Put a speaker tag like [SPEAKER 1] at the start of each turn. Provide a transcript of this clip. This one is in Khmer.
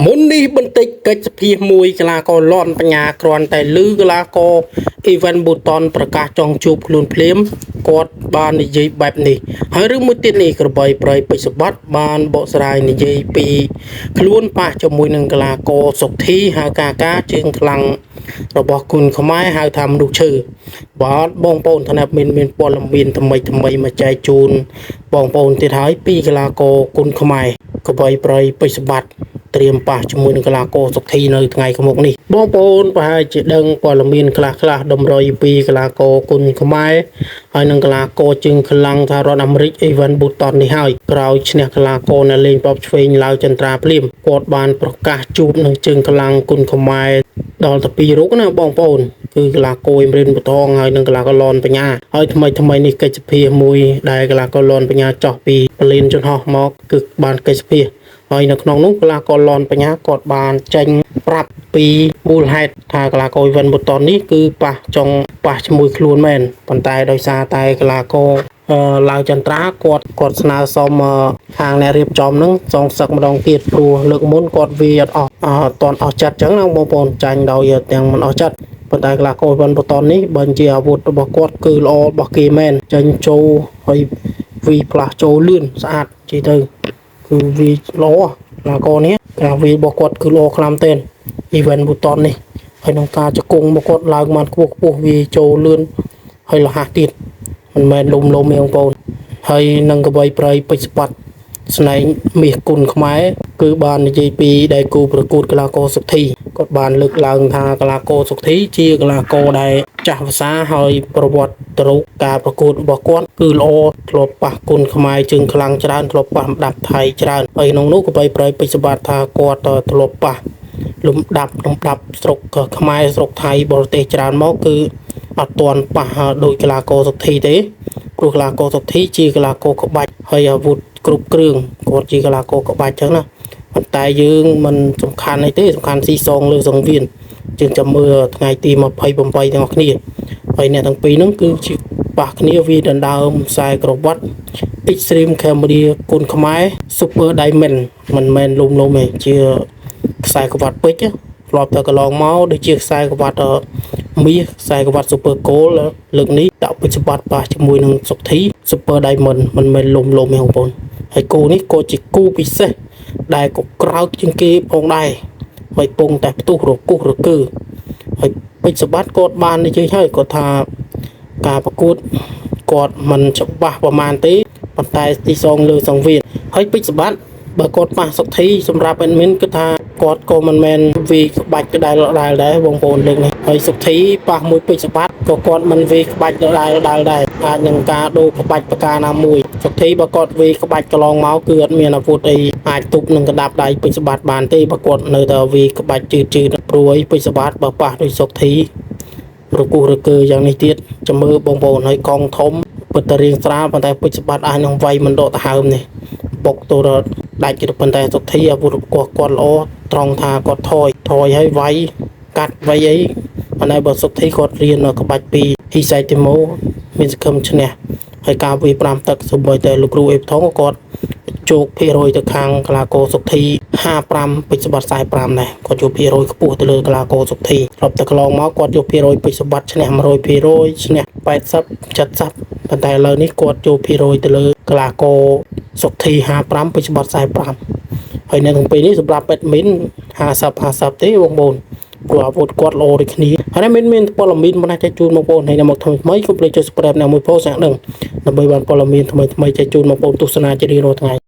[SPEAKER 1] មុននេះបន្តិចកិច្ចសភាមួយកីឡាករលន់បញ្ញាគ្រាន់តែលឺកីឡាករអ៊ីវ៉ាន់ប៊ូតុនប្រកាសចង់ជួបខ្លួនភ្លាមគាត់បាននិយាយបែបនេះហើយរឿងមួយទៀតនេះក្របីប្រៃបិសបត្តិបានបកស្រាយនិយាយពីខ្លួនប៉ះជាមួយនឹងកីឡាករសុកធីហៅកាជើងខ្លាំងរបស់គុណខ្មែរហៅថាមនុស្សឈើបាទបងប្អូនឋានៈមានព័ត៌មានថ្មីមកចែកជូនបងប្អូនទៀតហើយពីកីឡាករគុណខ្មែរក្របីប្រៃបិសបត្តិត្រៀមប៉ះជាមួយនឹងកីឡាករសុកធីនៅថ្ងៃខាងមុខនេះបងប្អូនប្រហែលជាដឹងព័ត៌មានខ្លះតម្រុយពីកីឡាករគុណខ្មែរហើយនឹងកីឡាករជើងខ្លាំងថារដ្ឋអាមេរិកអ៊ីវ៉ាន់ប៊ូតុននេះហើយក្រោយឈ្នះកីឡាករនៅលេងប៉បឆ្វេងឡាវចន្ទ្រាភ្លាមគាត់បានប្រកាសជួបនឹងជើងខ្លាំងគុណខ្មែរដល់ទៅ2រូបណាបងប្អូនគឺកីឡាករអ៊ីមរិនប៊ូថងហើយនឹងកីឡាករលន់បញ្ញាហើយថ្មីនេះកិច្ចសភាមួយដែលកីឡាករលន់បញ្ញាចោះពីបលីនចន្ទហោះមកគឺបានកិច្ចសភាហើយនៅក្នុងនោះកីឡាករលន់បញ្ញាគាត់បានចេញប្រាប់ពីមូលហេតុថាកីឡាករអ៊ីវ៉ាន់ប៊ូតុននេះគឺប៉ះជាមួយខ្លួនមែនប៉ុន្តែដោយសារតែកីឡាករឡាវចន្ទ្រាគាត់ស្នើសុំខាងអ្នករៀបចំនឹងសងសឹកម្ដងទៀតព្រោះលើកមុនគាត់វាអត់តន់អស់ចិត្តអញ្ចឹងណាបងប្អូនចាញ់ដោយទាំងមិនអស់ចិត្តប៉ុន្តែកីឡាករអ៊ីវ៉ាន់ប៊ូតុននេះបើជាអាវុធរបស់គាត់គឺល្អរបស់គេមែនចេញចូលហើយវីផ្លាស់ចូលលឿនស្អាតជិះទៅគឺវាល្អកីឡាករនេះការវារបស់គាត់គឺល្អខ្លាំងមែនអ៊ីវ៉ាន់ប៊ូតុននេះហើយក្នុងការជង្គង់របស់គាត់ឡើងមកខ្ពស់វាចូលលឿនហើយលះទៀតមិនមែនលំទេបងប្អូនហើយនឹងកបីប្រៃពេជ្រសបត្តិស្នែងមាសគុណខ្មែរគឺបាននិយាយពីដៃគូប្រកួតកីឡាករសុកធីគាត់បានលើកឡើងថាកីឡាករសុកធីជាកីឡាករដែលចាស់ភាសាហើយប្រវត្តិទៅការប្រកួតរបស់គាត់គឺល្អធ្លាប់ប៉ះគុណខ្មែរជើងខ្លាំងច្រើនធ្លាប់ប៉ះម្ដាប់ថៃច្រើនហើយក្នុងនោះក៏បីប្រៃពេជ្រសបត្តិថាគាត់ធ្លាប់ប៉ះលំដាប់ស្រុកខ្មែរស្រុកថៃបរទេសច្រើនមកគឺអត់ទាន់ប៉ះដោយកីឡាករសុកធីទេព្រោះកីឡាករសុកធីជាកីឡាករក្បាច់ហើយអាវុធគ្រប់គ្រឿងគាត់ជាកីឡាករក្បាច់ចឹងណាប៉ុន្តែយើងមិនសំខាន់អីទេសំខាន់ស៊ីសងលើសង្វៀនយើងចាំមើលថ្ងៃទី28ទាំងអស់គ្នាហើយអ្នកទាំងពីរហ្នឹងគឺជាប៉ះគ្នាវាដណ្ដើមខ្សែក្រវ៉ាត់ Extreme Camera គុណខ្មែរ Super Diamond មិនមែនលំទេជាខ្សែក្រវ៉ាត់ពេជ្រធ្លាប់តែកន្លងមកដូចជាខ្សែក្រវ៉ាត់មាសខ្សែក្រវ៉ាត់ Super Gold លើកនេះដាក់ពេជ្រសបត្តិប៉ះជាមួយនឹងសុកធី Super Diamond មិនមែនលំទេបងប្អូនហើយគូនេះក៏ជាគូពិសេសដែលក៏ក្រោកជាងគេផងដែរហើយពងតែផ្ទុះរគុះរកើហើយពេជ្រសបត្តិគាត់បាននិយាយហើយគាត់ថាការប្រកួតគាត់មិនច្បាស់ប្រហែលទេប៉ុន្តែទីសងលើសង្វៀនហើយពេជ្រសបត្តិបើគាត់ប៉ះសុកធីសម្រាប់ admin គឺថាគាត់ក៏មិនមែនវាក្បាច់ក្ដែលដែរបងប្អូនលើកនេះហើយសុកធីប៉ះមួយពេជ្រសបត្តិក៏គាត់មិនវាក្បាច់ដែរអាចនឹងការដូរក្បាច់ប្រការណាមួយសុកធីបើគាត់វាក្បាច់កន្លងមកគឺអត់មានអាវុធអីអាចទប់នឹងកណ្ដាប់ដៃពេជ្រសបត្តិបានទេបើគាត់នៅតែវាក្បាច់ជឿព្រួយពេជ្រសបត្តិបើប៉ះដោយសុកធីរគុះរកើយ៉ាងនេះទៀតចាំមើលបងប្អូនហើយកងធំពិតតែរៀងស្រាលប៉ុន្តែពេជ្រសបត្តិអាចនឹងវាយមិនដកដង្ហើមនេះបុកទៅដាច់គេប៉ុន្តែសុកធីអាវុធគាត់ល្អត្រង់ថាគាត់ថយហើយវាយកាត់វាយអីប៉ុន្តែបើសុកធីគាត់រៀនក្បាច់ពីហ៊ីសៃទីម៉ូមានសង្ឃឹមឈ្នះហើយការវាយ5ទឹកសូម្បីតែលោកគ្រូអេបថងគាត់ជោគភាគរយទៅខាងកីឡាករសុកធី55ពេជ្រសបត្តិ45ដែរគាត់យកភាគរយខ្ពស់ទៅលើកីឡាករសុកធីធ្លាប់តែកន្លងមកគាត់យកភាគរយពេជ្រសបត្តិឈ្នះ100%ឈ្នះ80 70ប៉ុន្តែឥឡូវនេះគាត់យកភាគរយទៅលើកីឡាករសុកធី55ពេជ្រសបត្តិ45ហើយនៅទាំងពីរនេះសម្រាប់ admin 50 ទេបងប្អូនព្រោះអាវុធគាត់ល្អដូចគ្នាហើយមានព័ត៌មានមកចែកជូនបងប្អូនហើយមកថ្មីកុំភ្លេចចុច subscribe នៅមួយ post យ៉ាងដឹងដើម្បីបានព័ត៌មានថ្មីចែកជូនបងប្អូនទស្សនាជារៀងរាល់ថ្ងៃ